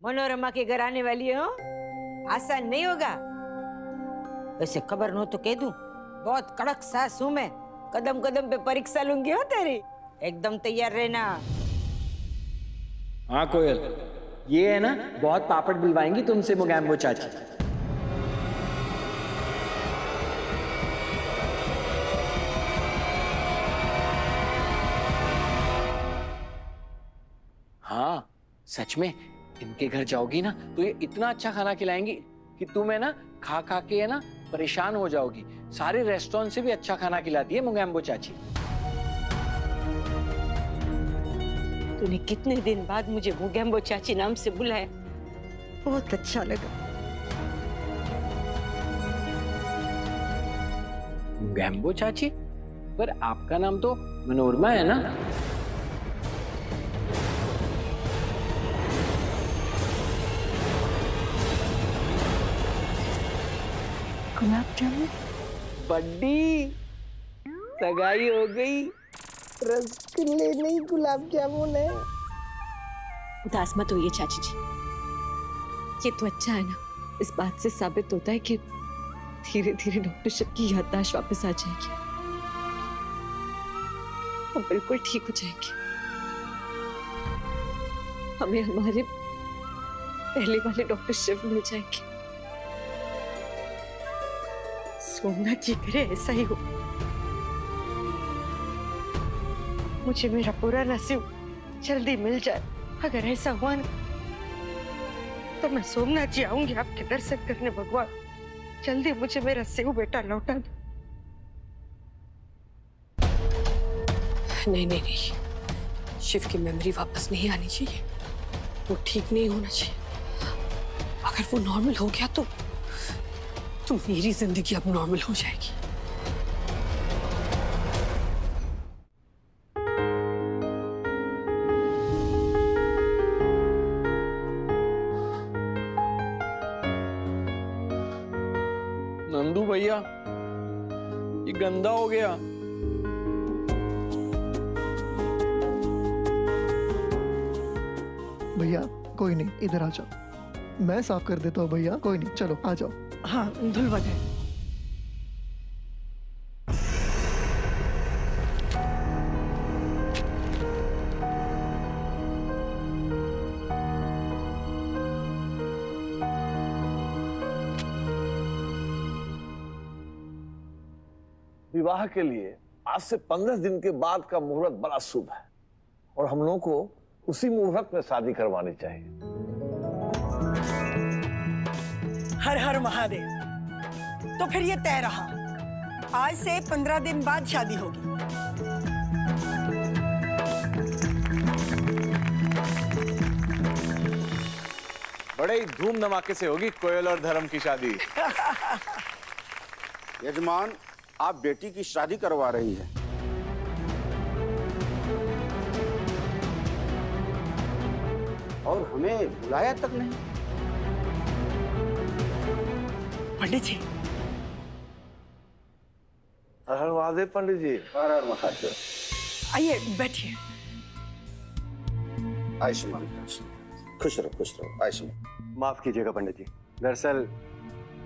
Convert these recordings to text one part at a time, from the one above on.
मनोरमा के घर आने वाली हो, आसान नहीं होगा। वैसे खबर न हो तो कह दूं, बहुत कड़क सास हूं मैं। कदम कदम पे परीक्षा लूंगी हो तेरी, एकदम तैयार रहना। हाँ कोयल, ये है ना, बहुत पापड़ बुलवाएंगी तुमसे मोगैम्बो चाची। हाँ सच में, इनके घर जाओगी ना तो ये इतना अच्छा खाना खिलाएंगी कि तुम है ना खा खा के है ना परेशान हो जाओगी। सारे रेस्टोरेंट से भी अच्छा खाना खिलाती है मोगैम्बो चाची। तूने कितने दिन बाद मुझे मोगैम्बो चाची नाम से बुलाया, बहुत अच्छा लगा। मोगैम्बो चाची? पर आपका नाम तो मनोरमा है ना? गुलाब जामुन? बड्डी, सगाई हो गई। रसगुल्ले नहीं, गुलाब जामुन है। उदास मत होइए चाची जी, ये तो अच्छा है ना। इस बात से साबित होता है कि धीरे धीरे डॉक्टर शिव की याददाश्त वापस आ जाएगी, हम बिल्कुल ठीक हो जाएंगे। हमें हमारे पहले वाले डॉक्टर शिव मिल जाएंगे। सोमनाथ जी करे ऐसा ही हो, मुझे मेरा पूरा नसीब जल्दी मिल जाए। अगर ऐसा हुआ ना तो मैं सोमनाथ जी आऊंगी आपके दर्शन करने। भगवान जल्दी मुझे मेरा सेव बेटा लौटा दो। नहीं नहीं नहीं, शिव की मेमोरी वापस नहीं आनी चाहिए, वो ठीक नहीं होना चाहिए। अगर वो नॉर्मल हो गया तो मेरी जिंदगी अब नॉर्मल हो जाएगी। नंदू भैया, ये गंदा हो गया। भैया कोई नहीं, इधर आ जाओ, मैं साफ कर देता हूँ। भैया कोई नहीं, चलो आ जाओ। हाँ धुलवा दे। विवाह के लिए आज से 15 दिन के बाद का मुहूर्त बड़ा शुभ है और हम लोगों को उसी मुहूर्त में शादी करवानी चाहिए। हर हर महादेव। तो फिर ये तय रहा, आज से 15 दिन बाद शादी होगी। बड़े ही धूम धमाके से होगी कोयल और धर्म की शादी। यजमान, आप बेटी की शादी करवा रही है। और हमें बुलाया तक नहीं। पंडित जी। हर हर महादेव पंडित जी। हर हर महादेव। आइए बैठिए। आयुष्मान खुश रहो, खुश रहो। आयुष्मान। माफ कीजिएगा पंडित जी, दरअसल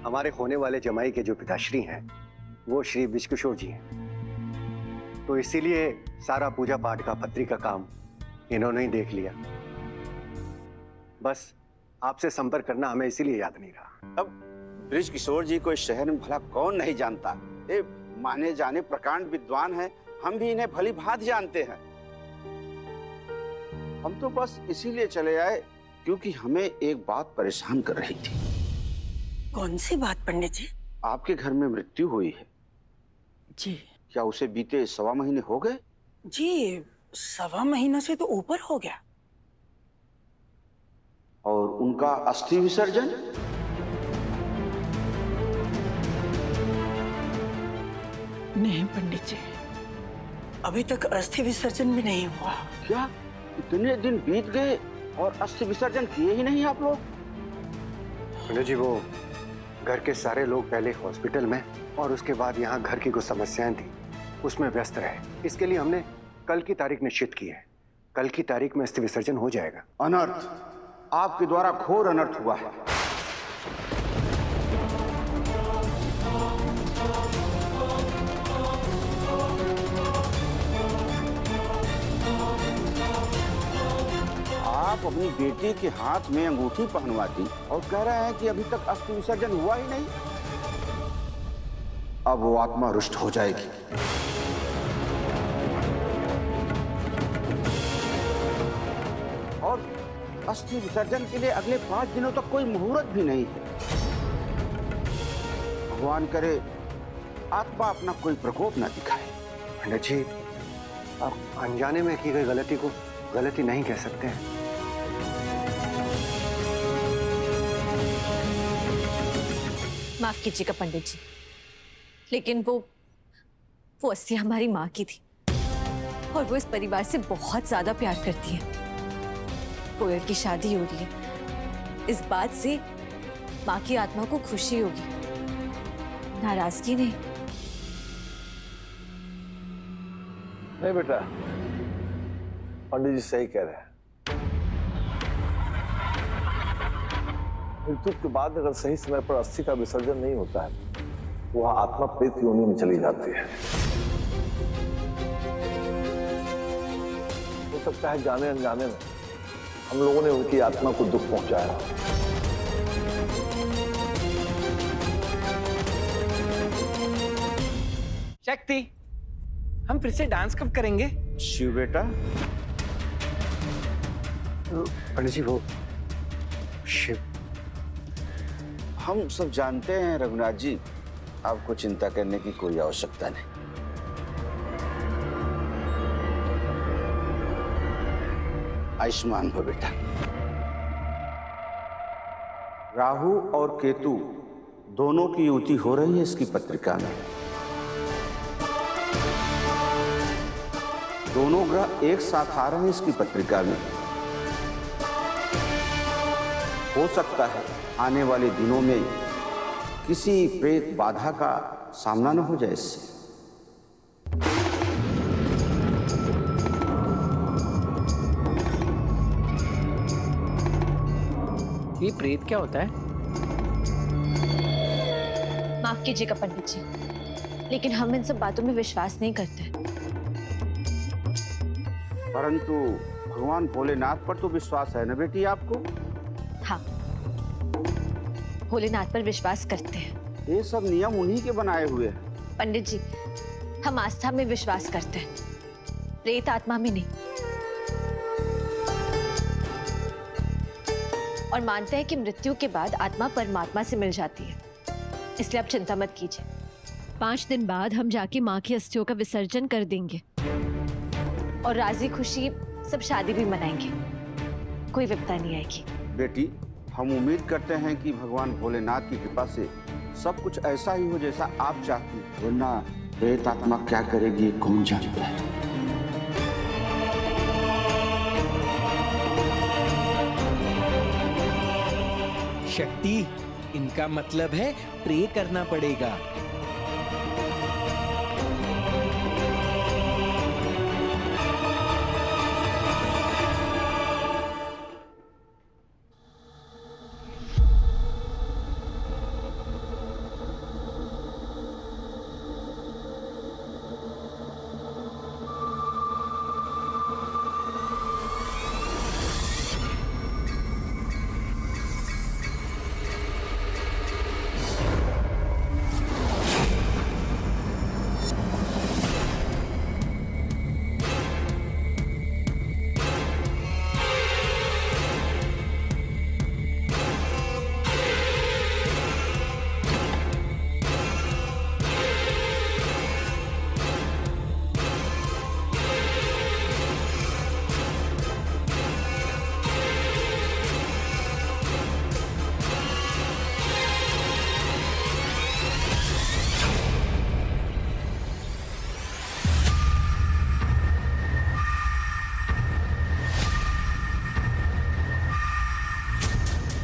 हमारे होने वाले जमाई के जो पिताश्री हैं वो श्री विश्वकिशोर जी हैं, तो इसीलिए सारा पूजा पाठ का पत्री का काम इन्होंने ही देख लिया। बस आपसे संपर्क करना हमें इसीलिए याद नहीं रहा। अब ब्रिज किशोर जी को इस शहर में भला कौन नहीं जानता। ये माने जाने प्रकांड विद्वान हैं, हम भी इन्हें भली भांति जानते हैं। हम तो बस इसीलिए चले आए क्योंकि हमें एक बात परेशान कर रही थी। कौन सी बात पंडित जी? आपके घर में मृत्यु हुई है जी। क्या उसे बीते 1.25 महीने हो गए? जी 1.25 महीना से तो ऊपर हो गया। और उनका अस्थि विसर्जन? नहीं पंडित जी, अभी तक अस्थि विसर्जन भी नहीं हुआ। क्या इतने दिन बीत गए और अस्थि विसर्जन किए ही नहीं आप लोग? पंडित जी, वो घर के सारे लोग पहले हॉस्पिटल में और उसके बाद यहाँ घर की कुछ समस्याएं थी, उसमें व्यस्त रहे। इसके लिए हमने कल की तारीख निश्चित की है। कल की तारीख में अस्थि विसर्जन हो जाएगा। अनर्थ, आपके द्वारा घोर अनर्थ हुआ है। आप अपनी बेटी के हाथ में अंगूठी पहनवा दी और कह रहे हैं कि अभी तक अस्थि विसर्जन हुआ ही नहीं। अब वो आत्मा रुष्ट हो जाएगी। और अस्थि विसर्जन के लिए अगले 5 दिनों तक कोई मुहूर्त भी नहीं है। भगवान करे आत्मा अपना कोई प्रकोप ना दिखाए। पंडित जी, आप अनजाने में की गई गलती को गलती नहीं कह सकते हैं। माफ कीजिएगा पंडित जी, लेकिन वो अस्थि हमारी माँ की थी और वो इस परिवार से बहुत ज्यादा प्यार करती है। कोयल की शादी हो रही है, इस बात से माँ की आत्मा को खुशी होगी, नाराजगी नहीं। नहीं बेटा, पंडित जी सही कह रहे हैं। मृत्यु के बाद अगर सही समय पर अस्थि का विसर्जन नहीं होता है, वह आत्मा प्रेत योनि में चली जाती है। हो सकता है जाने अनजाने में हम लोगों ने उनकी आत्मा को दुख पहुंचाया। शक्ति, हम फिर से डांस कब करेंगे? शिव बेटा, पंडित जी वो शिव। हम सब जानते हैं रघुनाथ जी, आपको चिंता करने की कोई आवश्यकता नहीं। आयुष्मान हो बेटा। राहु और केतु दोनों की युति हो रही है इसकी पत्रिका में। दोनों ग्रह एक साथ आ रहे हैं इसकी पत्रिका में। हो सकता है आने वाले दिनों में किसी प्रेत बाधा का सामना न हो जाए इससे। ये प्रेत क्या होता है? माफ कीजिएगा पंडित जी, लेकिन हम इन सब बातों में विश्वास नहीं करते। परंतु भगवान भोलेनाथ पर तो विश्वास है ना बेटी आपको? हाँ, भोलेनाथ पर विश्वास करते हैं। ये सब नियम उन्हीं के बनाए हुए हैं। पंडित जी, हम आस्था में विश्वास करते हैं, प्रेत आत्मा में नहीं। और मानते हैं कि मृत्यु के बाद आत्मा परमात्मा से मिल जाती है, इसलिए आप चिंता मत कीजिए। 5 दिन बाद हम जाके माँ की अस्थियों का विसर्जन कर देंगे और राजी खुशी सब शादी भी मनाएंगे, कोई विपदा नहीं आएगी। बेटी, हम उम्मीद करते हैं कि भगवान भोलेनाथ की कृपा से सब कुछ ऐसा ही हो जैसा आप चाहती हैं, वरना प्रेत आत्मा क्या करेगी कौन जानता है। शक्ति, इनका मतलब है प्रे करना पड़ेगा।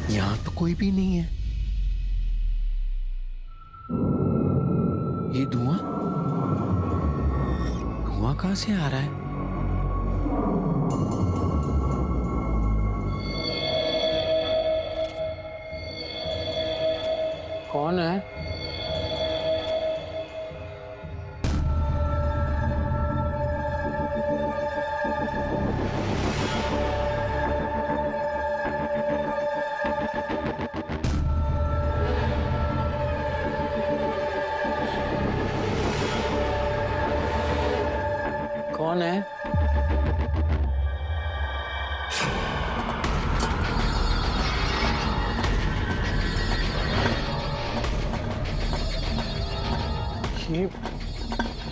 यहाँ तो कोई भी नहीं है। ये धुआं कहाँ से आ रहा है? कौन है? कौन है?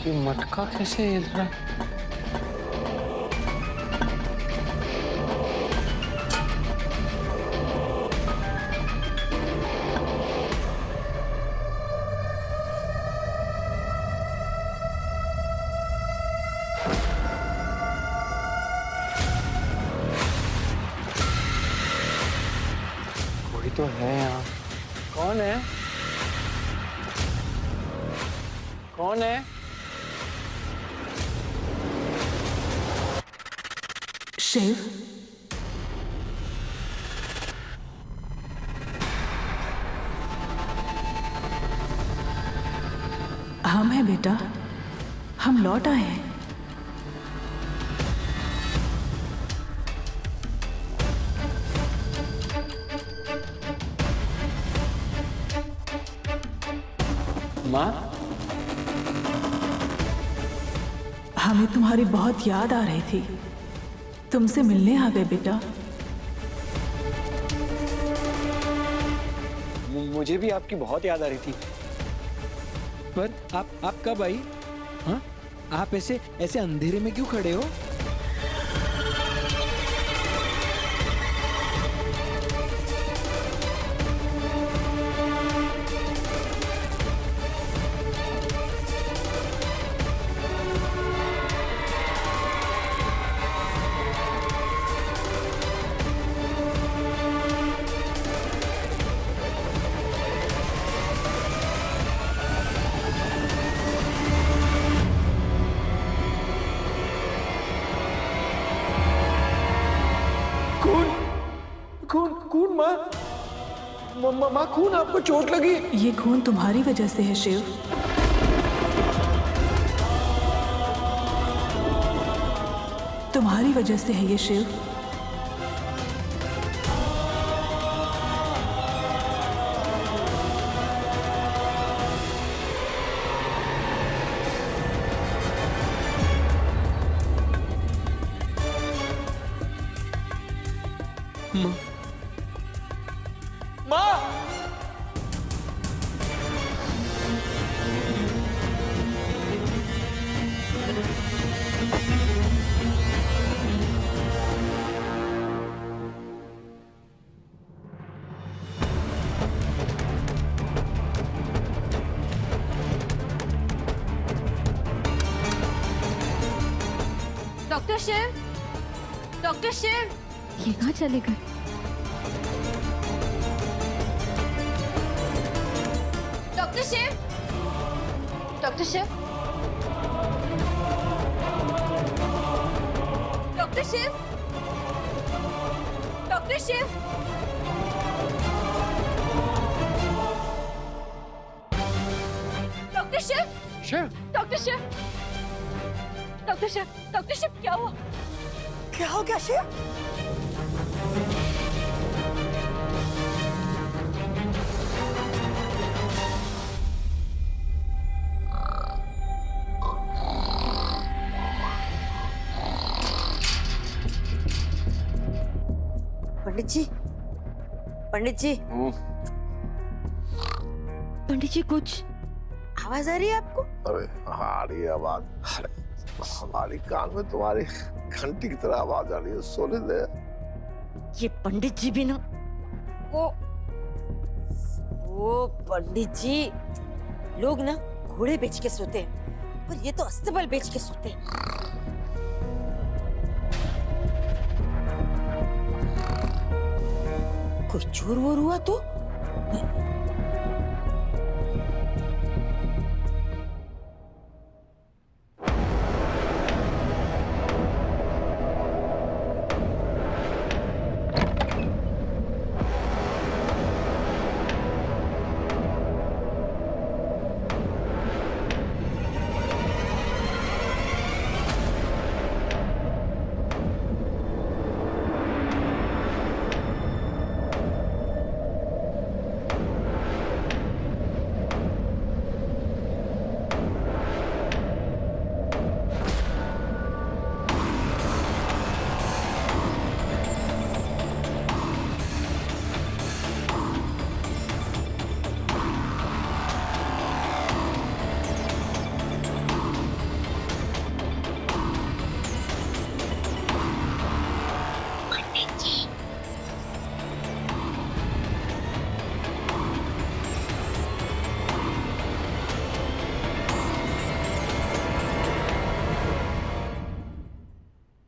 ये मटका कैसे हिल रहा है? कोई तो है यहाँ। कौन है? कौन है? शिव, हम हैं बेटा, हम लौट आए हैं। माँ, हमें तुम्हारी बहुत याद आ रही थी, तुमसे मिलने आ गए बेटा। मुझे भी आपकी बहुत याद आ रही थी। पर आप कब आई? हाँ, आप ऐसे ऐसे अंधेरे में क्यों खड़े हो? खून माँ, खून, आपको चोट लगी? ये खून तुम्हारी वजह से है शिव। तुम्हारी वजह से है ये शिव। डॉक्टर शिव, डॉक्टर शिव, ये कहाँ चले गए? Doctor Shiv, doctor Shiv, doctor Shiv, doctor Shiv, doctor Shiv, doctor Shiv, doctor Shiv, doctor Shiv, क्या हुआ? क्या हो गया शिव? पंडित जी, पंडित जी, पंडित जी, कुछ आवाज आ रही है आपको? अरे हाँ, आ रही है आवाज। अरे हमारी कान में तुम्हारी घंटी की तरह आवाज आ रही है, सोने दे। ये पंडित जी भी ना, वो पंडित जी, लोग ना घोड़े बेच के सोते हैं, पर ये तो अस्तबल बेच के सोते हैं। कोई चोर वोर हुआ तो?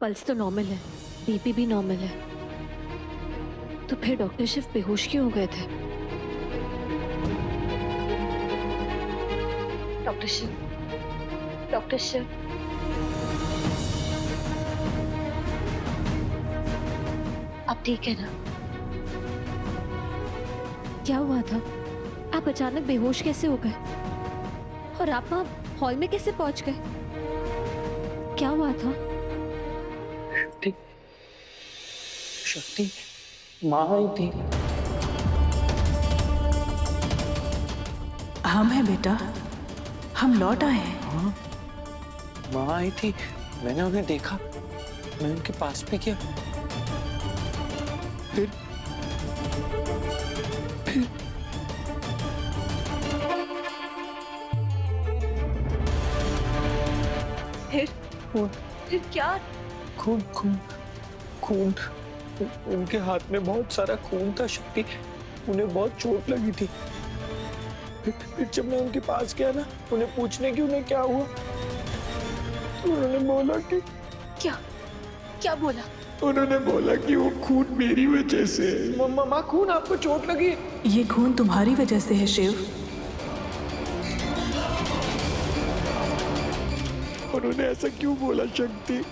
पल्स तो नॉर्मल है, बीपी भी नॉर्मल है, तो फिर डॉक्टर शिव बेहोश क्यों हो गए थे? डॉक्टर शिव, डॉक्टर शिव, आप ठीक है ना? क्या हुआ था? आप अचानक बेहोश कैसे हो गए? और आप वहां हॉल में कैसे पहुंच गए? क्या हुआ था? शक्ति माँ आई थी। हम हैं बेटा, हम लौट आए हैं। हाँ, माँ आई थी, मैंने उन्हें देखा, मैं उनके पास भी गया। फिर क्या? खून खून खून, उनके हाथ में बहुत सारा खून था शक्ति, उन्हें बहुत चोट लगी थी। फिर जब मैं उनके पास गया ना, उन्हें पूछने की उन्हें क्या हुआ, तो उन्होंने बोला कि क्या बोला? उन्होंने बोला कि वो खून मेरी वजह से। माँ, खून आपको चोट लगी? ये खून तुम्हारी वजह से है शिव। उन्होंने ऐसा क्यों बोला शक्ति?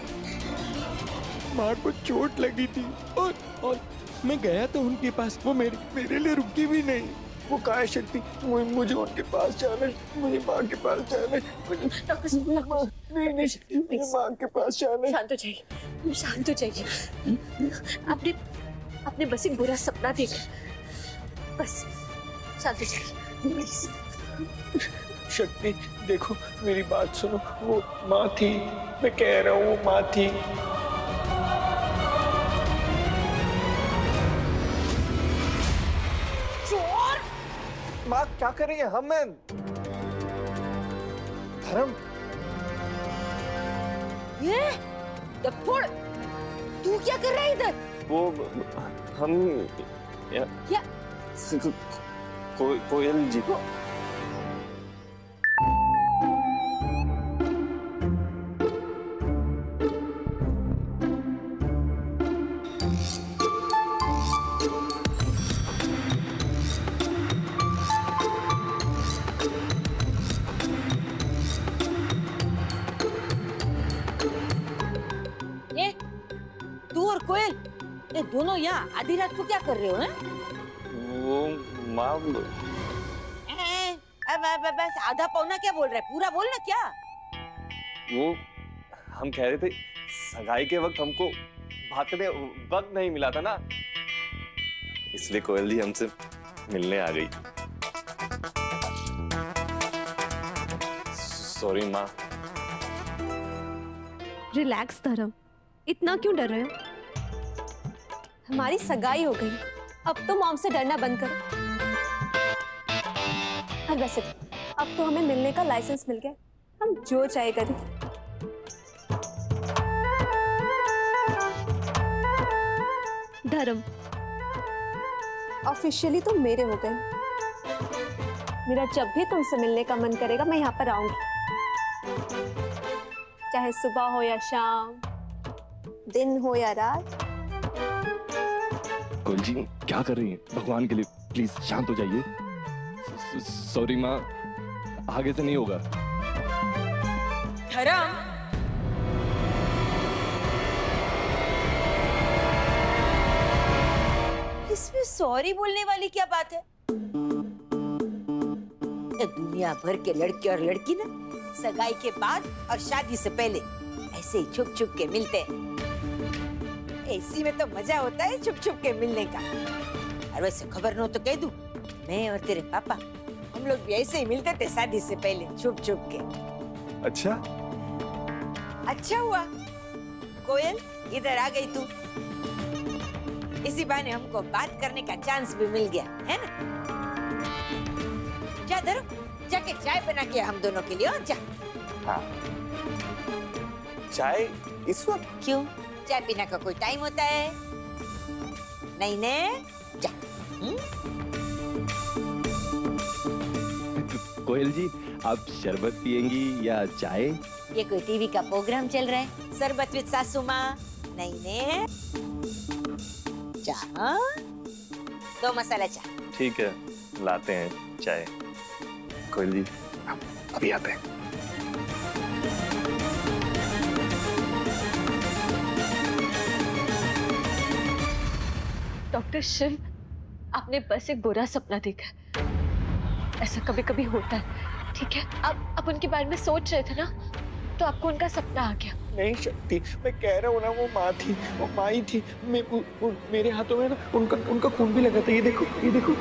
माँ को चोट लगी थी और मैं गया तो उनके पास, वो मेरे लिए रुकी भी नहीं। वो कहा है शक्ति, मुझे उनके पास जाना है, मुझे माँ के पास जाना है। नहीं शक्ति, मुझे माँ के पास जाना है। शांत हो जाइए, शांत हो जाइए। आपने बस एक बुरा सपना देखा, बस शांत हो जाइए प्लीज। शक्ति देखो, मेरी बात सुनो, वो माँ थी, मैं कह रहा हूँ वो माँ थी। चोर! माँ क्या कर रही है? हम हैं धर्म। ये डफोड़, तू क्या कर रहा है इधर? वो हम क्या? कोयल जी। कोयल, ये दोनों यहाँ आधी रात को क्या कर रहे हो? हैं? वो माँ बस आधा पौना क्या बोल रहा है, पूरा बोलना क्या? वो हम कह रहे थे सगाई के वक्त हमको बात करने वक्त नहीं मिला था ना, इसलिए कोयल जी हमसे मिलने आ गई। सॉरी माँ। रिलैक्स धर्म, इतना क्यों डर रहे हो? हमारी सगाई हो गई, अब तो मॉम से डरना बंद करो। और वैसे अब तो हमें मिलने का लाइसेंस मिल गया, हम जो चाहे करें। धर्म, ऑफिशियली तो मेरे हो गए। मेरा जब भी तुमसे मिलने का मन करेगा मैं यहाँ पर आऊंगी, चाहे सुबह हो या शाम, दिन हो या रात। कोयल जी क्या कर रही हैं? भगवान के लिए प्लीज शांत हो जाइए। सॉरी माँ, आगे से नहीं होगा। धर्म, इसमें सॉरी बोलने वाली क्या बात है? दुनिया भर के लड़के और लड़की ना सगाई के बाद और शादी से पहले ऐसे ही छुप छुप के मिलते हैं। ऐसी में तो मजा होता है छुप छुप के मिलने का। और वैसे खबर न तो कह दूं, मैं और तेरे पापा हम लोग भी ऐसे ही मिलते थे शादी से पहले, छुप छुप के। अच्छा अच्छा हुआ कोयल इधर आ गई तू, इसी बहाने हमको बात करने का चांस भी मिल गया है ना। जा धर्म, जाके चाय बना के हम दोनों के लिए, और जा। हाँ, चाय इस वक्त? क्यों, चाय पीने का कोई टाइम होता है? नहीं ने, जा। कोयल जी आप शरबत पियेंगी या चाय? ये कोई टीवी का प्रोग्राम चल रहा है, सरबत विद सासू माँ नहीं ने चाह 2 मसाला चाय। ठीक है, लाते हैं चाय। कोयल जी, हम अभी आते हैं। डॉक्टर शिव, आपने बस एक बुरा सपना देखा है। ऐसा कभी कभी होता है, ठीक है? आप उनके बारे में सोच रहे थे ना, तो आपको उनका सपना आ गया। नहीं शक्ति, मैं कह रहा हूँ ना, वो माँ थी, वो माँ ही थी। मेरे हाथों में ना उनका खून भी लगा था। ये देखो, ये देखो।